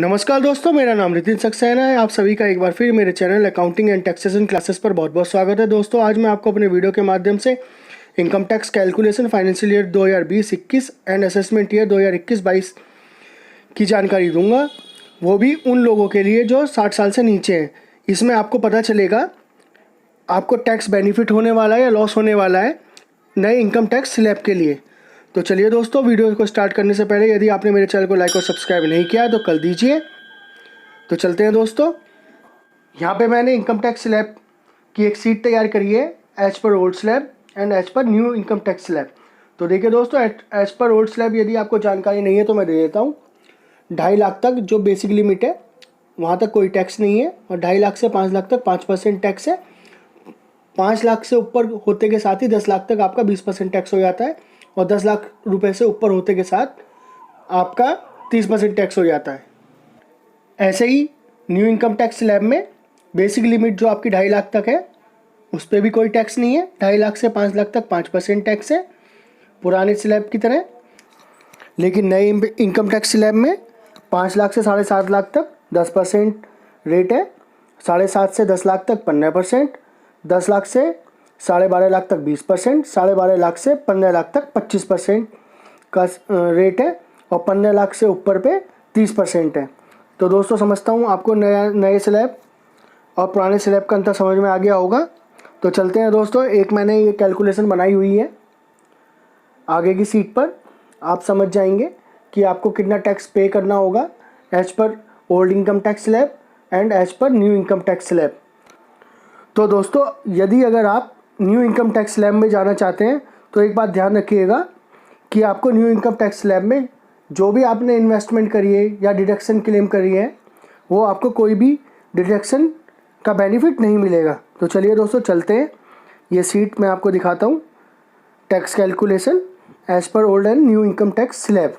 नमस्कार दोस्तों, मेरा नाम रितिन सक्सेना है। आप सभी का एक बार फिर मेरे channel accounting and taxation classes पर बहुत बहुत स्वागत है। दोस्तों, आज मैं आपको अपने वीडियो के माध्यम से income tax calculation financial year 2020-21 and assessment year 2021-22 की जानकारी दूंगा, वो भी उन लोगों के लिए जो 60 साल से नीचे हैं। इसमें आपको पता चलेगा आपको टैक्स बेनिफिट होने वाला है या लॉस होने वाला है नए इनकम टैक्स स्लैब के लिए। तो चलिए दोस्तों, वीडियो को स्टार्ट करने से पहले यदि आपने मेरे चैनल को लाइक और सब्सक्राइब नहीं किया है तो कर दीजिए। तो चलते हैं दोस्तों। यहाँ पे मैंने इनकम टैक्स स्लैब की एक सीट तैयार करी है as per old slab and as per new income tax slab. तो देखिए दोस्तों, एज पर ओल्ड स्लैब यदि आपको जानकारी नहीं है तो मैं दे देता हूँ। 2.5 लाख तक जो बेसिक लिमिट है वहाँ तक कोई टैक्स नहीं है, और 2.5 लाख से 5 लाख तक 5% टैक्स है। 5 लाख से ऊपर होते के साथ ही 10 लाख तक आपका 20% टैक्स हो जाता है, और 10 लाख रुपए से ऊपर होते के साथ आपका 30% टैक्स हो जाता है। ऐसे ही न्यू इनकम टैक्स स्लैब में बेसिक लिमिट जो आपकी 2.5 लाख तक है उस पर भी कोई टैक्स नहीं है। 2.5 लाख से 5 लाख तक 5% टैक्स है पुराने स्लैब की तरह। लेकिन नए इनकम टैक्स स्लैब में 5 लाख से 7.5 लाख तक 10% रेट है, 7.5 से 10 लाख तक 15%, 10 लाख से 12.5 लाख तक 20%, 12.5 लाख से 15 लाख तक 25% का रेट है, और 15 लाख से ऊपर पे 30% है। तो दोस्तों, समझता हूँ आपको नए स्लैब और पुराने स्लैब का अंतर समझ में आ गया होगा। तो चलते हैं दोस्तों, एक मैंने ये कैलकुलेशन बनाई हुई है आगे की सीट पर। आप समझ जाएंगे कि आपको कितना टैक्स पे करना होगा as per old income tax slab and as per new income tax slab. तो दोस्तों, यदि अगर आप न्यू इनकम टैक्स स्लैब में जाना चाहते हैं तो एक बात ध्यान रखिएगा कि आपको न्यू इनकम टैक्स स्लैब में जो भी आपने इन्वेस्टमेंट करी है या डिडक्शन क्लेम करी है वो आपको कोई भी डिडक्शन का बेनिफिट नहीं मिलेगा। तो चलिए दोस्तों, चलते हैं। ये सीट मैं आपको दिखाता हूँ। Tax calculation as per old and new income tax slab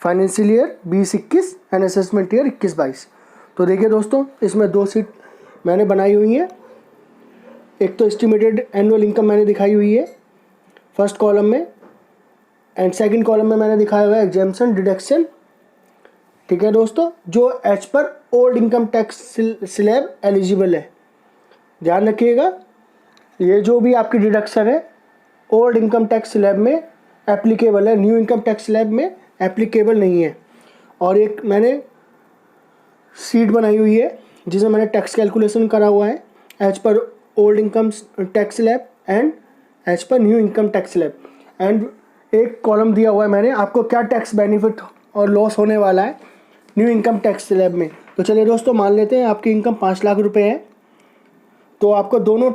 financial year 20-21 and assessment year 21-22। तो देखिए दोस्तों, इसमें 2 सीट मैंने बनाई हुई हैं। एक तो एस्टिमेटेड एनुअल इनकम मैंने दिखाई हुई है फर्स्ट कॉलम में, एंड सेकंड कॉलम में मैंने दिखाया हुआ है एग्जेम्पशन डिडक्शन। ठीक है दोस्तों, जो as per old income tax slab eligible है। ध्यान रखिएगा, ये जो भी आपकी डिडक्शन है ओल्ड इनकम टैक्स स्लैब में एप्लीकेबल है, न्यू इनकम टैक्स स्लैब में एप्लीकेबल नहीं है। और एक मैंने सीट बनाई हुई है जिसमें मैंने टैक्स कैलकुलेशन करा हुआ है as per old income tax slab and as per new income tax slab. And एक कॉलम दिया हुआ है मैंने आपको क्या टैक्स बेनिफिट और लॉस होने वाला है न्यू इनकम टैक्स स्लैब में। तो चलिए दोस्तों, मान लेते हैं आपकी इनकम 5 लाख रुपए है, तो आपको दोनों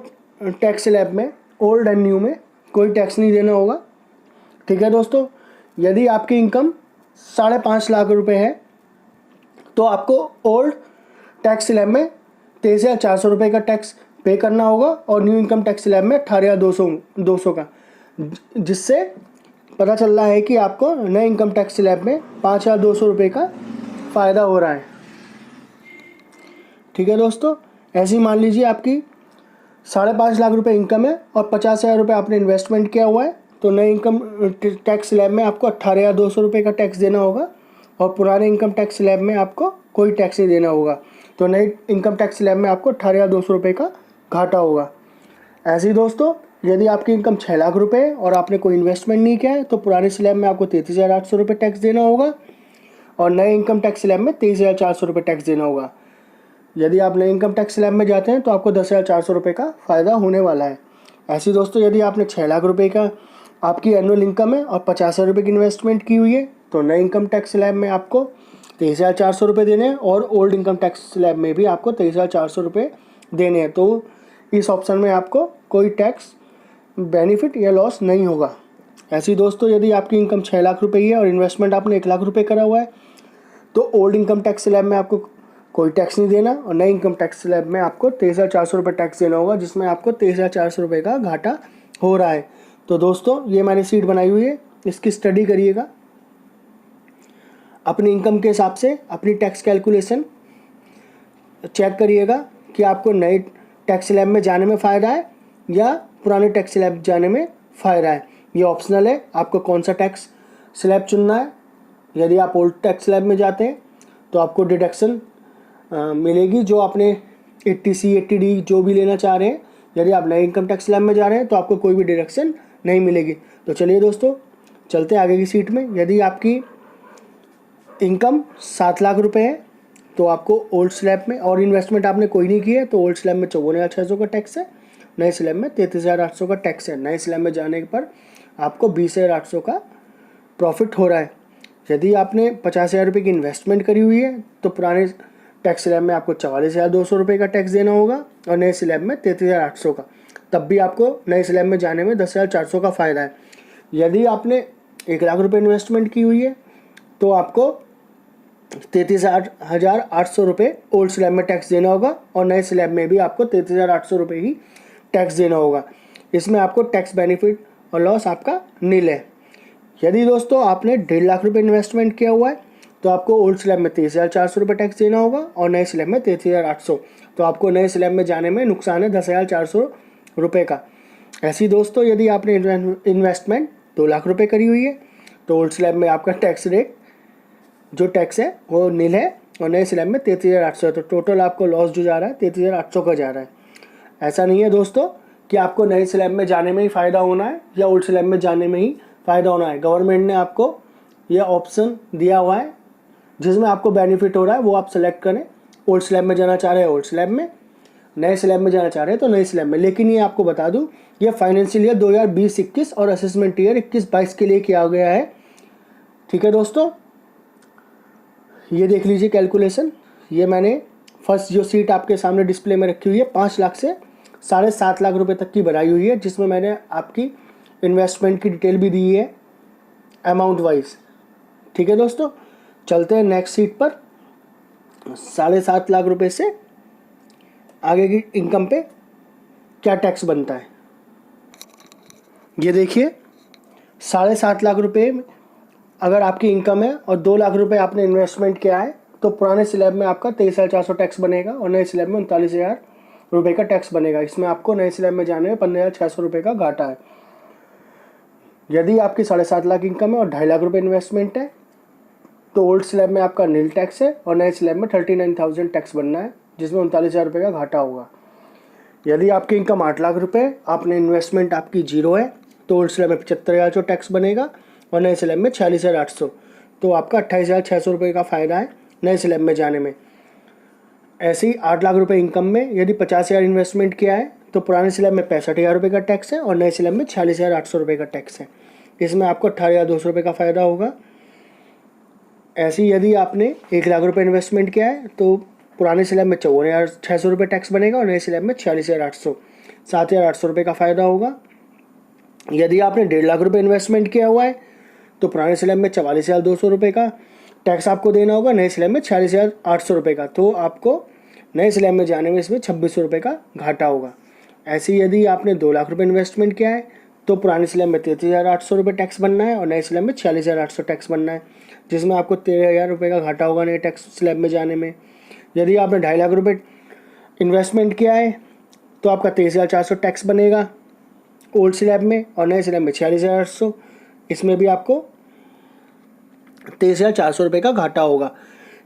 टैक्स स्लैब में ओल्ड एंड न्यू में कोई टैक्स नहीं देना होगा। ठीक है दोस्तों, यदि आपकी इनकम 5.5 लाख रुपए है तो आपको ओल्ड टैक्स स्लैब में 23,400 रुपये का टैक्स पे करना होगा, और न्यू इनकम टैक्स स्लैब में 18,200 का, जिससे पता चल रहा है कि आपको नए इनकम टैक्स स्लैब में 5,200 रुपये का फ़ायदा हो रहा है। ठीक है दोस्तों, ऐसे ही मान लीजिए आपकी 5.5 लाख रुपए इनकम है और 50,000 रुपये आपने इन्वेस्टमेंट किया हुआ है, तो नए इनकम टैक्स स्लैब में आपको 18,200 रुपये का टैक्स देना होगा, और पुराने इनकम टैक्स स्लैब में आपको कोई टैक्स नहीं देना होगा। तो नए इनकम टैक्स स्लैब में आपको 18,200 रुपये का घाटा होगा। ऐसे ही दोस्तों, यदि आपकी इनकम 6 लाख रुपए है और आपने कोई इन्वेस्टमेंट नहीं किया है तो पुराने स्लैब में आपको 33,800 रुपये टैक्स देना होगा, और नए इनकम टैक्स स्लैब में 23,400 रुपये टैक्स देना होगा। यदि आप नए इनकम टैक्स स्लैब में जाते हैं तो आपको 10,400 रुपये का फ़ायदा होने वाला है। ऐसे ही दोस्तों, यदि आपने 6 लाख रुपये का आपकी एनुअल इनकम है और 50,000 रुपये की इन्वेस्टमेंट की हुई है तो नए इनकम टैक्स स्लैब में आपको 23,400 रुपये देने हैं, और ओल्ड इनकम टैक्स स्लैब में भी आपको 23,400 रुपये देने हैं। तो इस ऑप्शन में आपको कोई टैक्स बेनिफिट या लॉस नहीं होगा। ऐसे ही दोस्तों, यदि आपकी इनकम 6 लाख रुपए है और इन्वेस्टमेंट आपने 1 लाख रुपए करा हुआ है तो ओल्ड इनकम टैक्स स्लैब में आपको कोई टैक्स नहीं देना, और नए इनकम टैक्स स्लैब में आपको 23,400 रुपये टैक्स देना होगा, जिसमें आपको 23,400 रुपये का घाटा हो रहा है। तो दोस्तों, ये मैंने सीट बनाई हुई है, इसकी स्टडी करिएगा, अपनी इनकम के हिसाब से अपनी टैक्स कैलकुलेशन चेक करिएगा कि आपको नए टैक्स स्लैब में जाने में फ़ायदा है या पुराने टैक्स स्लैब जाने में फ़ायदा है। ये ऑप्शनल है, आपको कौन सा टैक्स स्लैब चुनना है। यदि आप ओल्ड टैक्स स्लैब में जाते हैं तो आपको डिडक्शन मिलेगी जो आपने 80C 80D जो भी लेना चाह रहे हैं। यदि आप नए इनकम टैक्स स्लैब में जा रहे हैं तो आपको कोई भी डिडक्शन नहीं मिलेगी। तो चलिए दोस्तों चलते हैं आगे की सीट में। यदि आपकी इनकम 7 लाख रुपए है तो आपको ओल्ड स्लैब में, और इन्वेस्टमेंट आपने कोई नहीं की है, तो ओल्ड स्लैब में 54,600 का टैक्स है, नए स्लैब में 33,800 का टैक्स है। नए स्लैब में जाने पर आपको 20,800 का प्रॉफिट हो रहा है। यदि आपने 50,000 रुपये की इन्वेस्टमेंट करी हुई है तो पुराने टैक्स स्लैब में आपको 44,200 रुपये का टैक्स देना होगा और नए स्लैब में 33,800 का। तब भी आपको नए स्लैब में जाने में 10,400 का फ़ायदा है। यदि आपने 1 लाख रुपये इन्वेस्टमेंट की हुई है तो आपको 33,800 रुपये ओल्ड स्लैब में टैक्स देना होगा और नए स्लैब में भी आपको 33,800 रुपये ही टैक्स देना होगा। इसमें आपको टैक्स बेनिफिट और लॉस आपका नील है। यदि दोस्तों आपने 1.5 लाख रुपये इन्वेस्टमेंट किया हुआ है तो आपको ओल्ड स्लैब में 23,400 रुपये टैक्स देना होगा और नए स्लैब में 33,800। तो आपको नए स्लैब में जाने में नुकसान है 10,400 रुपये का। ऐसी दोस्तों यदि आपने इन्वेस्टमेंट 2 लाख रुपये करी हुई है तो ओल्ड स्लैब में आपका टैक्स रेट जो टैक्स है वो नील है और नए स्लैब में 33,800 है। तो टोटल आपको लॉस जो जा रहा है 33,800 का जा रहा है। ऐसा नहीं है दोस्तों कि आपको नए स्लैब में जाने में ही फ़ायदा होना है या ओल्ड स्लैब में जाने में ही फ़ायदा होना है। गवर्नमेंट ने आपको यह ऑप्शन दिया हुआ है जिसमें आपको बेनिफिट हो रहा है, वो आप सेलेक्ट करें। ओल्ड स्लैब में जाना चाह रहे हैं ओल्ड स्लैब में, नए स्लैब में जाना चाह रहे हैं तो नए स्लैब में। लेकिन ये आपको बता दूं ये फाइनेंशियल ईयर 2020-21 और असेसमेंट ईयर 21-22 के लिए किया गया है। ठीक है दोस्तों, ये देख लीजिए कैलकुलेशन। ये मैंने फर्स्ट जो सीट आपके सामने डिस्प्ले में रखी हुई है 5 लाख से 7.5 लाख रुपए तक की बनाई हुई है, जिसमें मैंने आपकी इन्वेस्टमेंट की डिटेल भी दी है अमाउंट वाइज। ठीक है दोस्तों, चलते हैं नेक्स्ट सीट पर। 7.5 लाख रुपए से आगे की इनकम पे क्या टैक्स बनता है। ये देखिए 7.5 लाख रुपए अगर आपकी इनकम है और 2 लाख रुपए आपने इन्वेस्टमेंट किया है तो पुराने स्लैब में आपका 23,400 टैक्स बनेगा और नए स्लैब में 39,000 रुपये का टैक्स बनेगा। इसमें आपको नए स्लैब में जाने में 15,600 रुपये का घाटा है। यदि आपकी 7.5 लाख इनकम है और 2.5 लाख रुपए इन्वेस्टमेंट है तो ओल्ड स्लैब में आपका नील टैक्स है और नए स्लैब में 39,000 टैक्स बनना है, जिसमें 39,000 रुपये का घाटा होगा। यदि आपकी इनकम 8 लाख रुपये, आपने इन्वेस्टमेंट आपकी 0 है तो ओल्ड स्लैब में 75,000 टैक्स बनेगा और नए स्लैब में 46,800। तो आपका 28,600 रुपये का फ़ायदा है नए स्लैब में जाने में। ऐसे ही 8 लाख रुपये इनकम में यदि 50,000 इन्वेस्टमेंट किया है तो पुराने स्लैब में 65,000 रुपये का टैक्स है और नए स्लैब में 46,800 रुपये का टैक्स है। इसमें आपको 18,200 रुपये का फ़ायदा होगा। ऐसे ही यदि आपने 1 लाख रुपये इन्वेस्टमेंट किया है तो पुराने स्लैब में 54,600 रुपये टैक्स बनेगा और नए स्लैब में 46,800, 7,800 रुपये का फ़ायदा होगा। यदि आपने 1.5 लाख रुपये इन्वेस्टमेंट किया हुआ है तो पुराने स्लैब में 44,200 रुपये का टैक्स आपको देना होगा, नए स्लैब में 46,800 रुपये का। तो आपको नए स्लैब में जाने में इसमें 2,600 रुपये का घाटा होगा। ऐसे ही यदि आपने 2 लाख रुपये इन्वेस्टमेंट किया है तो पुराने स्लैब में 33,800 रुपये टैक्स बनना है और नए स्लैब में 46,800 टैक्स बनना है, जिसमें आपको 13,000 रुपये का घाटा होगा नए टैक्स स्लैब में जाने में। यदि आपने 2.5 लाख रुपये इन्वेस्टमेंट किया है तो आपका 23,400 टैक्स बनेगा ओल्ड स्लैब में और नए स्लैब में 46,800। इसमें भी आपको 23,400 रुपये का घाटा होगा।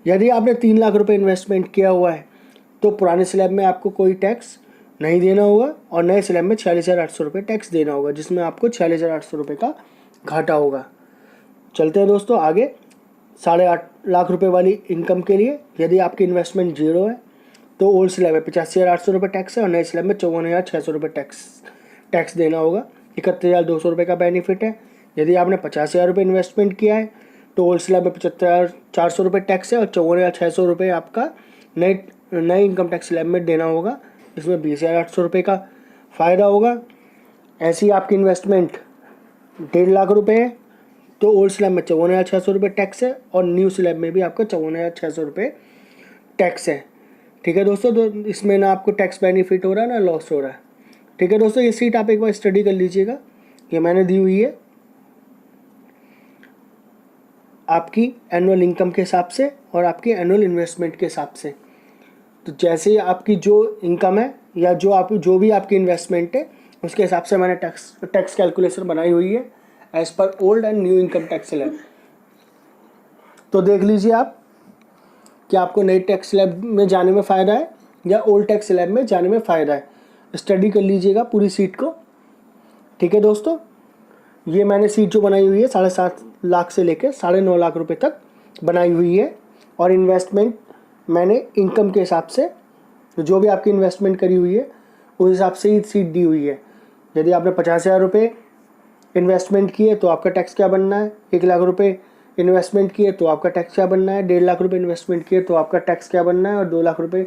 यदि आपने 3 लाख रुपये इन्वेस्टमेंट किया हुआ है तो पुराने स्लैब में आपको कोई टैक्स नहीं देना होगा और नए स्लैब में 46,800 रुपये टैक्स देना होगा, जिसमें आपको 46,800 रुपये का घाटा होगा। चलते हैं दोस्तों आगे 8.5 लाख रुपये वाली इनकम के लिए। यदि आपकी इन्वेस्टमेंट 0 है तो ओल्ड स्लैब में 85,800 रुपये टैक्स है और नए स्लैब में 54,600 रुपये टैक्स देना होगा। 31,200 रुपये का बेनिफिट है। यदि आपने 50,000 रुपये इन्वेस्टमेंट किया है तो ओल्ड स्लैब में 75,400 रुपये टैक्स है और 54,600 रुपये आपका नए इनकम टैक्स स्लैब में देना होगा, इसमें 20,800 रुपये का फ़ायदा होगा। ऐसी आपकी इन्वेस्टमेंट 1.5 लाख रुपये है तो ओल्ड स्लैब में 54,600 रुपये टैक्स है और न्यू स्लैब में भी आपका 54,600 रुपये टैक्स है। ठीक है दोस्तों, तो इसमें ना आपको टैक्स बेनिफिट हो रहा है ना लॉस हो रहा है। ठीक है दोस्तों, ये सीट आप एक बार स्टडी कर लीजिएगा, ये मैंने दी हुई है आपकी एनुअल इनकम के हिसाब से और आपकी एनुअल इन्वेस्टमेंट के हिसाब से। तो जैसे आपकी जो इनकम है या जो भी आपकी इन्वेस्टमेंट है उसके हिसाब से मैंने टैक्स कैलकुलेशन बनाई हुई है as per old and new income tax slab. तो देख लीजिए आप कि आपको नए टैक्स स्लैब में जाने में फ़ायदा है या ओल्ड टैक्स स्लैब में जाने में फ़ायदा है। स्टडी कर लीजिएगा पूरी सीट को। ठीक है दोस्तों, ये मैंने सीट जो बनाई हुई है 7.5 लाख से लेकर 9.5 लाख रुपए तक बनाई हुई है। और इन्वेस्टमेंट मैंने इनकम के हिसाब से, जो भी आपकी इन्वेस्टमेंट करी हुई है उस हिसाब से ही सीट दी हुई है। यदि आपने 50,000 रुपये इन्वेस्टमेंट किए तो आपका टैक्स क्या बनना है, 1 लाख रुपये इन्वेस्टमेंट किए तो आपका टैक्स क्या बनना है, 1.5 लाख रुपये इन्वेस्टमेंट किए तो आपका टैक्स क्या बनना है, और 2 लाख रुपये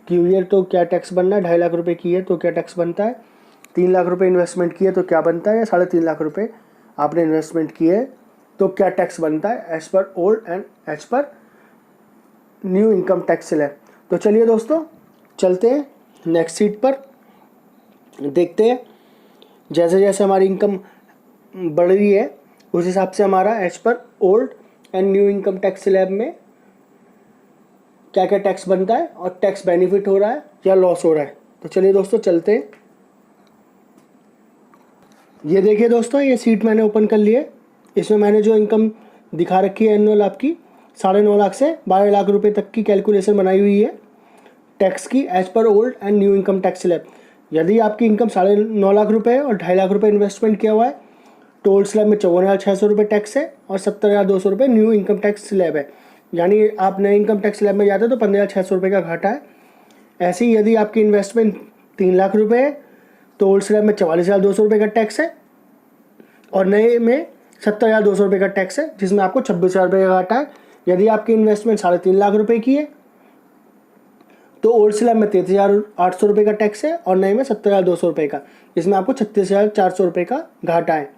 की हुई है तो क्या टैक्स बनना है, 2.5 लाख रुपये की है तो क्या टैक्स बनता है, 3 लाख रुपये इन्वेस्टमेंट किए तो क्या बनता है, या 3.5 लाख रुपये आपने इन्वेस्टमेंट किए तो क्या टैक्स बनता है, as per old and as per new income tax slab. तो चलिए दोस्तों, चलते हैं नेक्स्ट सीट पर, देखते हैं जैसे जैसे हमारी इनकम बढ़ रही है उस हिसाब से हमारा as per old and new income tax slab में क्या क्या टैक्स बनता है और टैक्स बेनिफिट हो रहा है या लॉस हो रहा है। तो चलिए दोस्तों, चलते हैं। ये देखिए दोस्तों, ये सीट मैंने ओपन कर ली है। इसमें मैंने जो इनकम दिखा रखी है एनुअल आपकी 9.5 लाख से 12 लाख रुपए तक की कैलकुलेशन बनाई हुई है टैक्स की as per old and new income tax slab. यदि आपकी इनकम 9.5 लाख रुपए है और 2.5 लाख रुपए इन्वेस्टमेंट किया हुआ है तो ओल्ड स्लैब में 54,600 रुपये टैक्स है और 70,200 रुपये न्यू इनकम टैक्स स्लैब है। यानी आप नए इनकम टैक्स स्लैब में जाते हैं तो 15,600 रुपये का घाटा है। ऐसे ही यदि आपकी इन्वेस्टमेंट 3 लाख रुपये है तो ओल्ड स्लैब में 44,200 रुपये का टैक्स है और नए में 70,200 रुपये का टैक्स है, जिसमें आपको 26,000 रुपये का घाटा है। यदि आपकी इन्वेस्टमेंट 3.5 लाख रुपये की है तो ओल्ड स्लैब में 33,800 रुपये का टैक्स है और नए में 70,200 रुपये का, जिसमें आपको 36,400 रुपये का घाटा है।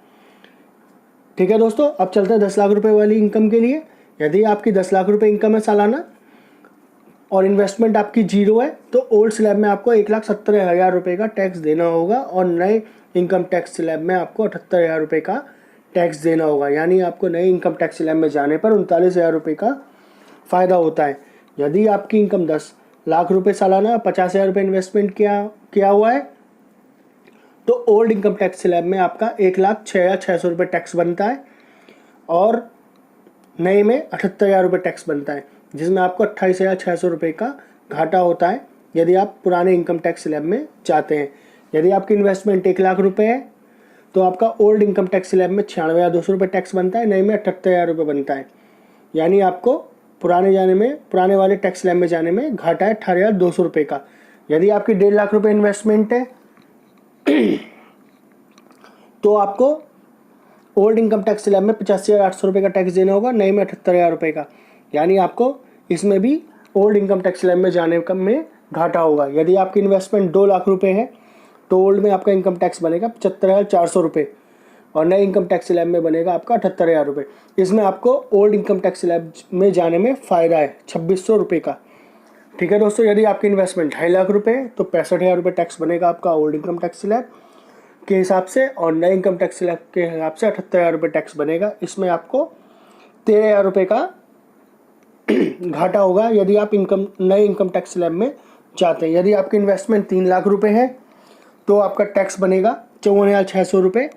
ठीक है दोस्तों, अब चलते हैं 10 लाख रुपये वाली इनकम के लिए। यदि आपकी 10 लाख रुपये इनकम है सालाना और इन्वेस्टमेंट आपकी 0 है तो ओल्ड स्लैब में आपको 1,70,000 रुपये का टैक्स देना होगा और नए इनकम टैक्स स्लैब में आपको 78,000 रुपये का टैक्स देना होगा। यानी आपको नए इनकम टैक्स स्लैब में जाने पर 39,000 रुपये का फ़ायदा होता है। यदि आपकी इनकम 10 लाख रुपये सालाना 50,000 रुपये इन्वेस्टमेंट किया हुआ है तो ओल्ड इनकम टैक्स स्लैब में आपका 1,06,600 रुपये टैक्स बनता है और नए में 78,000 रुपये टैक्स बनता है, जिसमें आपको 28,600 रुपये का घाटा होता है यदि आप पुराने इनकम टैक्स स्लैब में जाते हैं। यदि आपकी इन्वेस्टमेंट 1 लाख रुपये है तो आपका ओल्ड इनकम टैक्स स्लैब में 96,200 रुपये टैक्स बनता है, नए में 78,000 रुपये बनता है। यानी आपको पुराने वाले टैक्स स्लैब में जाने में घाटा है 18,200 रुपये का। यदि आपकी 1.5 लाख रुपये इन्वेस्टमेंट है तो आपको ओल्ड इनकम टैक्स स्लैब में 85,800 रुपये का टैक्स देना होगा, नए में 78,000 रुपये का। यानी आपको इसमें भी ओल्ड इनकम टैक्स स्लैब में जाने में घाटा होगा। यदि आपकी इन्वेस्टमेंट 2 लाख रुपये है तो ओल्ड में आपका इनकम टैक्स बनेगा 75,400 रुपये और नए इनकम टैक्स स्लैब में बनेगा आपका 78,000 रुपये। इसमें आपको ओल्ड इनकम टैक्स स्लैब में जाने में फ़ायदा है 2,600 रुपये का। ठीक है दोस्तों, यदि आपकी इन्वेस्टमेंट 2.5 लाख रुपये है तो 65,000 रुपये टैक्स बनेगा आपका ओल्ड इनकम टैक्स स्लैब के हिसाब से और नए इनकम टैक्स स्लैब के हिसाब से 78,000 रुपये टैक्स बनेगा। इसमें आपको 13,000 रुपये का घाटा होगा यदि आप नए इनकम टैक्स स्लैब में जाते हैं। यदि आपकी इन्वेस्टमेंट 3 लाख रुपये है तो आपका टैक्स बनेगा 54,600 रुपये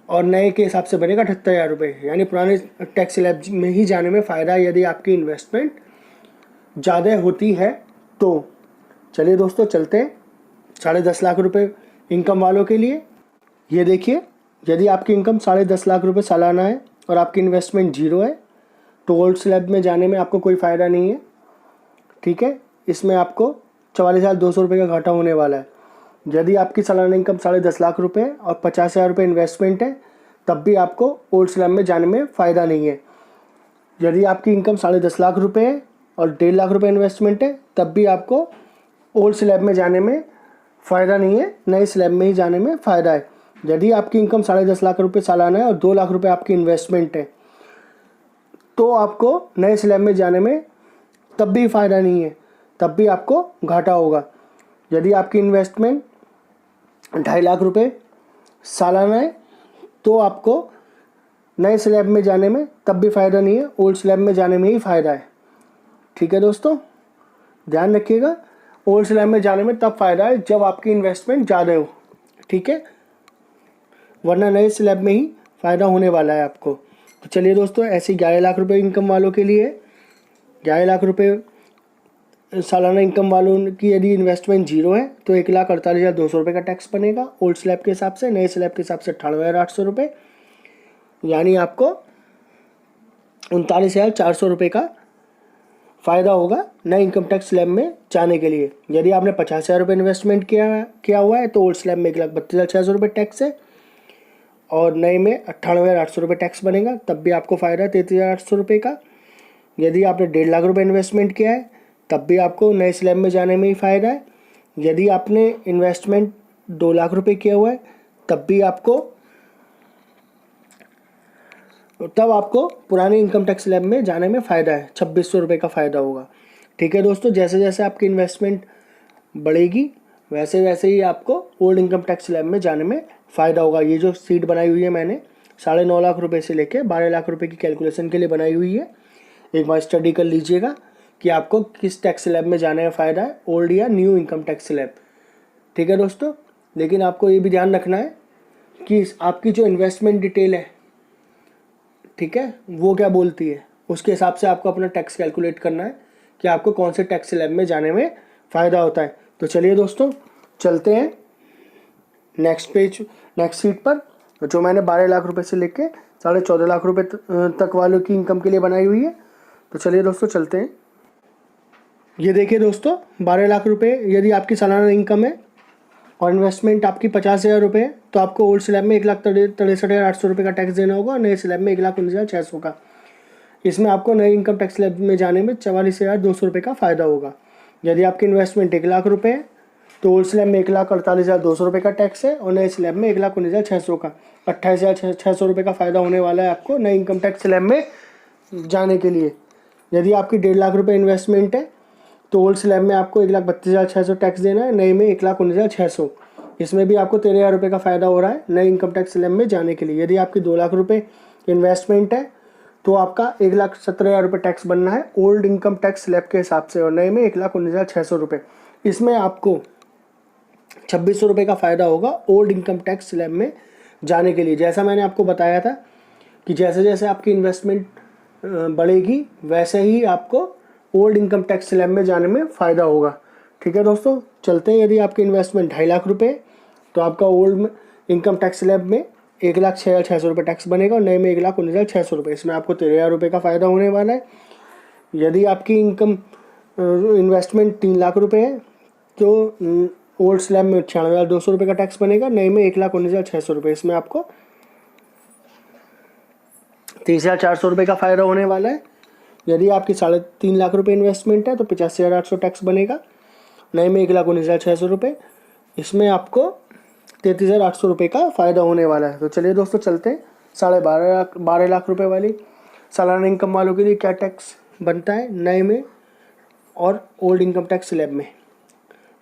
और नए के हिसाब से बनेगा 78,000 रुपये। यानी पुराने टैक्स स्लैब में ही जाने में फ़ायदा है यदि आपकी इन्वेस्टमेंट ज़्यादा होती है तो। चलिए दोस्तों, चलते हैं 10.5 लाख रुपये इनकम वालों के लिए। ये देखिए, यदि आपकी इनकम 10.5 लाख रुपये सालाना है और आपकी इन्वेस्टमेंट 0 है तो ओल्ड स्लैब में जाने में आपको कोई फ़ायदा नहीं है। ठीक है, इसमें आपको 44,200 रुपये का घाटा होने वाला है। यदि आपकी सालाना इनकम 10.5 लाख रुपये है और 50,000 रुपये इन्वेस्टमेंट है तब भी आपको ओल्ड स्लैब में जाने में फ़ायदा नहीं है। यदि आपकी इनकम 10.5 लाख रुपये है और 1.5 लाख रुपये इन्वेस्टमेंट है तब भी आपको ओल्ड स्लैब में जाने में फ़ायदा नहीं है, नए स्लैब में ही जाने में फ़ायदा है। यदि आपकी इनकम 10.5 लाख रुपये सालाना है और 2 लाख रुपये आपकी इन्वेस्टमेंट है तो आपको नए स्लैब में जाने में तब भी फ़ायदा नहीं है, तब भी आपको घाटा होगा। यदि आपकी इन्वेस्टमेंट 2.5 लाख रुपये सालाना है तो आपको नए स्लैब में जाने में तब भी फ़ायदा नहीं है, ओल्ड स्लैब में जाने में ही फ़ायदा है। ठीक है दोस्तों, ध्यान रखिएगा, ओल्ड स्लैब में जाने में तब फ़ायदा है जब आपकी इन्वेस्टमेंट ज़्यादा हो। ठीक है, वरना नए स्लैब में ही फ़ायदा होने वाला है आपको। तो चलिए दोस्तों, ऐसे 11 लाख रुपये इनकम वालों के लिए 11 लाख रुपये सालाना इनकम वालों की यदि इन्वेस्टमेंट जीरो है तो 1,48,200 रुपये का टैक्स बनेगा ओल्ड स्लैब के हिसाब से। नए स्लैब के हिसाब से 98,800 रुपये, यानी आपको 39,400 रुपये का फ़ायदा होगा नए इनकम टैक्स स्लैब में जाने के लिए। यदि आपने 50,000 रुपये इन्वेस्टमेंट किया हुआ है तो ओल्ड स्लैब में 1,32,600 रुपये टैक्स है और नए में 98,800 रुपये टैक्स बनेगा, तब भी आपको फ़ायदा 33,800 रुपये का। यदि आपने 1.5 लाख रुपये इन्वेस्टमेंट किया है तब भी आपको नए स्लैब में जाने में ही फ़ायदा है। यदि आपने इन्वेस्टमेंट 2 लाख रुपये किया हुआ है तब आपको पुराने इनकम टैक्स स्लैब में जाने में फ़ायदा है, 2,600 रुपये का फ़ायदा होगा। ठीक है दोस्तों, जैसे जैसे आपकी इन्वेस्टमेंट बढ़ेगी वैसे वैसे ही आपको ओल्ड इनकम टैक्स स्लैब में जाने में फ़ायदा होगा। ये जो सीट बनाई हुई है मैंने 9.5 लाख रुपये से लेकर 12 लाख रुपये की कैलकुलेशन के लिए बनाई हुई है, एक बार स्टडी कर लीजिएगा कि आपको किस टैक्स स्लैब में जाने में फ़ायदा है, ओल्ड या न्यू इनकम टैक्स स्लैब। ठीक है दोस्तों, लेकिन आपको ये भी ध्यान रखना है कि आपकी जो इन्वेस्टमेंट डिटेल है, ठीक है, वो क्या बोलती है, उसके हिसाब से आपको अपना टैक्स कैलकुलेट करना है कि आपको कौन से टैक्स स्लैब में जाने में फ़ायदा होता है। तो चलिए दोस्तों चलते हैं नेक्स्ट शीट पर, जो मैंने 12 लाख रुपए से लेके 14.5 लाख रुपए तक वालों की इनकम के लिए बनाई हुई है। तो चलिए दोस्तों चलते हैं। ये देखिए दोस्तों, 12 लाख रुपए यदि आपकी सालाना इनकम है और इन्वेस्टमेंट आपकी 50,000 रुपये है तो आपको ओल्ड स्लैब में 1,63,800 रुपये का टैक्स देना होगा और नए स्लैब में 1,19,600 का। इसमें आपको नए इनकम टैक्स स्लैब में जाने में 44,200 रुपये का फ़ायदा होगा। यदि आपकी इन्वेस्टमेंट 1 लाख रुपये है तो ओल्ड स्लैब में 1,48,200 रुपये का टैक्स है और नए स्लैब में 1,19,600 का, 28,600 रुपये का फ़ायदा होने वाला है आपको नए इनकम टैक्स स्लैब में जाने के लिए। यदि आपकी 1.5 लाख रुपये इन्वेस्टमेंट है तो ओल्ड स्लैब में आपको 1,32,600 टैक्स देना है, नए में 1,19,600। इसमें भी आपको 13,000 रुपये का फ़ायदा हो रहा है नए इनकम टैक्स स्लैब में जाने के लिए। यदि आपकी 2 लाख रुपये इन्वेस्टमेंट है तो आपका 1,17,000 रुपये टैक्स बनना है ओल्ड इनकम टैक्स स्लैब के हिसाब से और नए में 1,19,600 रुपये। इसमें आपको 2,600 रुपये का फ़ायदा होगा ओल्ड इनकम टैक्स स्लैब में जाने के लिए। जैसा मैंने आपको बताया था कि जैसे जैसे आपकी इन्वेस्टमेंट बढ़ेगी वैसे ही आपको ओल्ड इनकम टैक्स स्लैब में जाने में फ़ायदा होगा। ठीक है दोस्तों चलते हैं। यदि आपकी इन्वेस्टमेंट 2.5 लाख रुपये तो आपका ओल्ड इनकम टैक्स स्लैब में 1,06,600 रुपये टैक्स बनेगा और नए में 1,19,600 रुपये। इसमें आपको 13,000 रुपये का फ़ायदा होने वाला है। यदि आपकी इनकम इन्वेस्टमेंट 3 लाख रुपये है तो ओल्ड स्लैब में 96,200 रुपये का टैक्स बनेगा, नए में 1,19,600 रुपये। इसमें आपको 30,400 रुपये का फ़ायदा होने वाला है। यदि आपकी 3.5 लाख रुपये इन्वेस्टमेंट है तो 85,800 टैक्स बनेगा, नए में 1,19,600 रुपये। इसमें आपको 33,800 रुपये का फ़ायदा होने वाला है। तो चलिए दोस्तों चलते हैं 12.5 लाख रुपये वाली सालाना इनकम वालों के लिए क्या टैक्स बनता है नए में और ओल्ड इनकम टैक्स स्लैब में।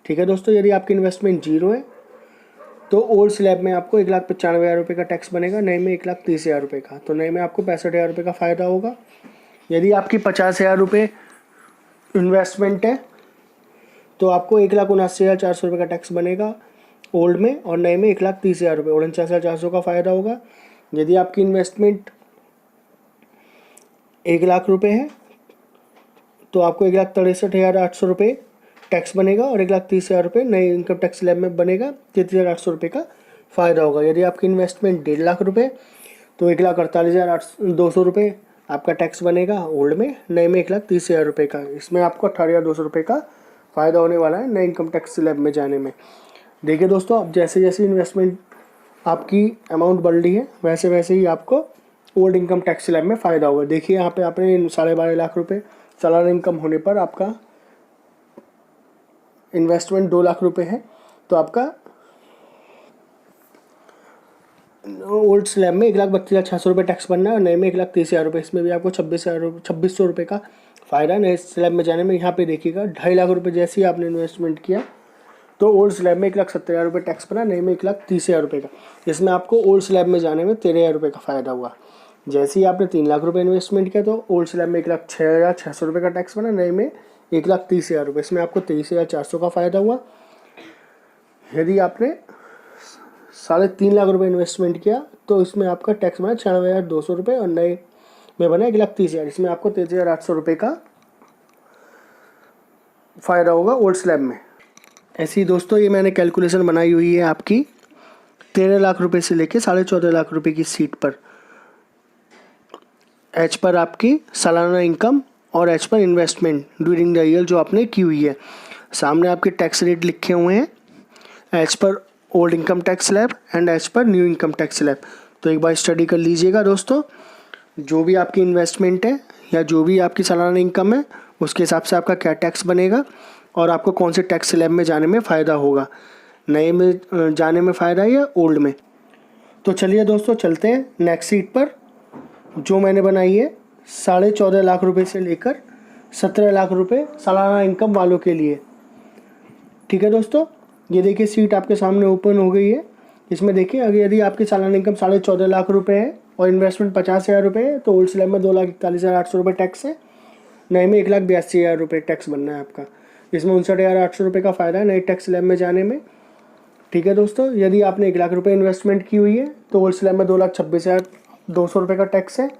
ठीक है दोस्तों, यदि आपकी इन्वेस्टमेंट जीरो है तो ओल्ड स्लैब में आपको 1,95,000 रुपये का टैक्स बनेगा, नए में 1,30,000 रुपये का। तो नए में आपको 65,000 रुपये का फ़ायदा होगा। यदि आपकी 50,000 रुपये इन्वेस्टमेंट है तो आपको 1,79,400 रुपये का टैक्स बनेगा ओल्ड में और नए में 1,30,000 रुपये, 49,400 का फ़ायदा होगा। यदि आपकी इन्वेस्टमेंट 1 लाख रुपये है तो आपको 1,63,800 रुपये टैक्स बनेगा और 1,30,000 रुपये नए इनकम टैक्स स्लैब में बनेगा, 33,800 रुपये का फ़ायदा होगा। यदि आपकी इन्वेस्टमेंट 1.5 लाख रुपये तो 1,48,200 रुपये आपका टैक्स बनेगा ओल्ड में, नए में 1,30,000 रुपये का। इसमें आपको 18,200 रुपये का फ़ायदा होने वाला है नए इनकम टैक्स स्लैब में जाने में। देखिए दोस्तों, अब जैसे जैसे इन्वेस्टमेंट आपकी अमाउंट बढ़ रही है वैसे वैसे ही आपको ओल्ड इनकम टैक्स स्लैब में फ़ायदा होगा। देखिए यहाँ पे आपने 12.5 लाख रुपये सालाना इनकम होने पर आपका इन्वेस्टमेंट 2 लाख रुपये है तो आपका ओल्ड स्लैब में 1,32,600 रुपये टैक्स बनना है और नए में 1,30,000 रुपये। इसमें भी आपको 2,600 रुपये का फ़ायदा नए स्लैब में जाने में। यहाँ पे देखिएगा 2.5 लाख रुपये जैसे ही आपने इन्वेस्टमेंट किया तो ओल्ड स्लैब में 1,70,000 रुपये टैक्स बना, नए में 1,30,000 रुपये का। इसमें आपको ओल्ड स्लैब में जाने में 13,000 रुपये का फ़ायदा हुआ। जैसे ही आपने 3 लाख रुपये इन्वेस्टमेंट किया तो ओल्ड स्लैब में 1,06,600 रुपये का टैक्स बना, नए में 1,30,000 रुपये। इसमें आपको 23,400 का फ़ायदा हुआ। यदि आपने 3.5 लाख रुपये इन्वेस्टमेंट किया तो इसमें आपका टैक्स बना 96,200 रुपये और नए में बना 1,30,000। इसमें आपको 33,800 रुपये का फ़ायदा होगा ओल्ड स्लैब में। ऐसी दोस्तों ये मैंने कैलकुलेशन बनाई हुई है आपकी 13 लाख रुपए से लेके 14.5 लाख रुपए की सीट पर, एच पर आपकी सालाना इनकम और एच पर इन्वेस्टमेंट ड्यूरिंग द ईयर जो आपने की हुई है। सामने आपके टैक्स रेट लिखे हुए हैं, एच पर old income tax slab and H पर न्यू इनकम टैक्स स्लैब। तो एक बार स्टडी कर लीजिएगा दोस्तों, जो भी आपकी इन्वेस्टमेंट है या जो भी आपकी सालाना इनकम है उसके हिसाब से आपका क्या टैक्स बनेगा और आपको कौन से टैक्स स्लैब में जाने में फ़ायदा होगा, नए में जाने में फ़ायदा है या ओल्ड में। तो चलिए दोस्तों चलते हैं नेक्स्ट सीट पर, जो मैंने बनाई है 14.5 लाख रुपए से लेकर 17 लाख रुपए सालाना इनकम वालों के लिए। ठीक है दोस्तों, ये देखिए सीट आपके सामने ओपन हो गई है। इसमें देखिए अगर यदि आपकी सालाना इनकम 14.5 लाख रुपए है और इन्वेस्टमेंट 50,000 रुपये है तो ओल्ड स्लैब में 2,41,800 रुपये टैक्स है, नए में 1,82,000 रुपये टैक्स बनना है आपका। इसमें 59,800 रुपये का फ़ायदा है नए टैक्स स्लैब में जाने में। ठीक है दोस्तों, यदि आपने 1 लाख रुपये इन्वेस्टमेंट की हुई है तो ओल्ड स्लैब में 2,26,200 रुपये का टैक्स है,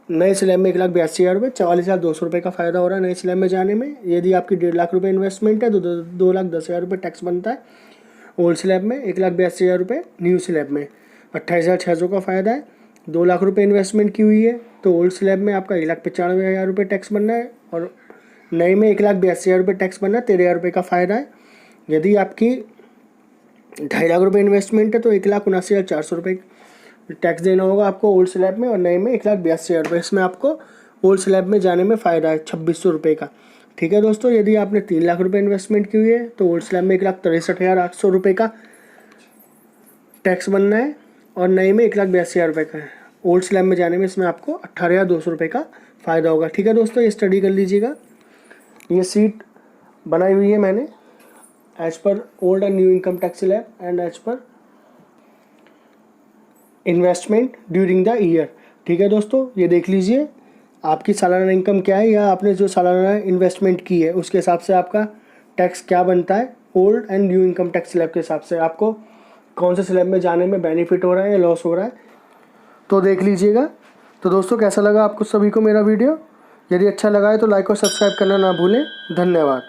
नए स्लैब में 1,82,000 रुपये, 44,200 रुपये का फ़ायदा हो रहा है नए स्लैब में जाने में। यदि आपकी 1.5 लाख रुपये इन्वेस्टमेंट है तो 2,10,000 रुपये टैक्स बनता है ओल्ड स्लैब में, 1,82,000 रुपये न्यू स्लैब में, 28,600 का फ़ायदा है। 2 लाख रुपये इन्वेस्टमेंट की हुई है तो ओल्ड स्लैब में आपका 1,95,000 रुपये टैक्स बनना है और नए में 1,82,000 रुपये टैक्स बनना है, 13,000 रुपये का फ़ायदा है। यदि आपकी 2.5 लाख रुपये इन्वेस्टमेंट है तो 1,79,400 रुपये टैक्स देना होगा आपको ओल्ड स्लैब में और नए में 1,82,000 रुपये। इसमें आपको ओल्ड स्लैब में जाने में फ़ायदा है 2,600 रुपये का। ठीक है दोस्तों, यदि आपने 3 लाख रुपये इन्वेस्टमेंट की हुई है तो ओल्ड स्लैब में 1,63,800 रुपये का टैक्स बनना है और नए में 1,82,000 रुपये का है। ओल्ड स्लैब में जाने में इसमें आपको 18,200 रुपये का फ़ायदा होगा। ठीक है दोस्तों, ये स्टडी कर लीजिएगा। ये सीट बनाई हुई है मैंने as per old and new income tax slab and as per investment during the year. ठीक है दोस्तों, ये देख लीजिए आपकी सालाना इनकम क्या है या आपने जो सालाना इन्वेस्टमेंट की है उसके हिसाब से आपका टैक्स क्या बनता है old and new income tax slab के हिसाब से, आपको कौन से स्लैब में जाने में बेनिफिट हो रहा है या लॉस हो रहा है, तो देख लीजिएगा। तो दोस्तों कैसा लगा आपको सभी को मेरा वीडियो? यदि अच्छा लगा है तो लाइक और सब्सक्राइब करना ना भूलें। धन्यवाद।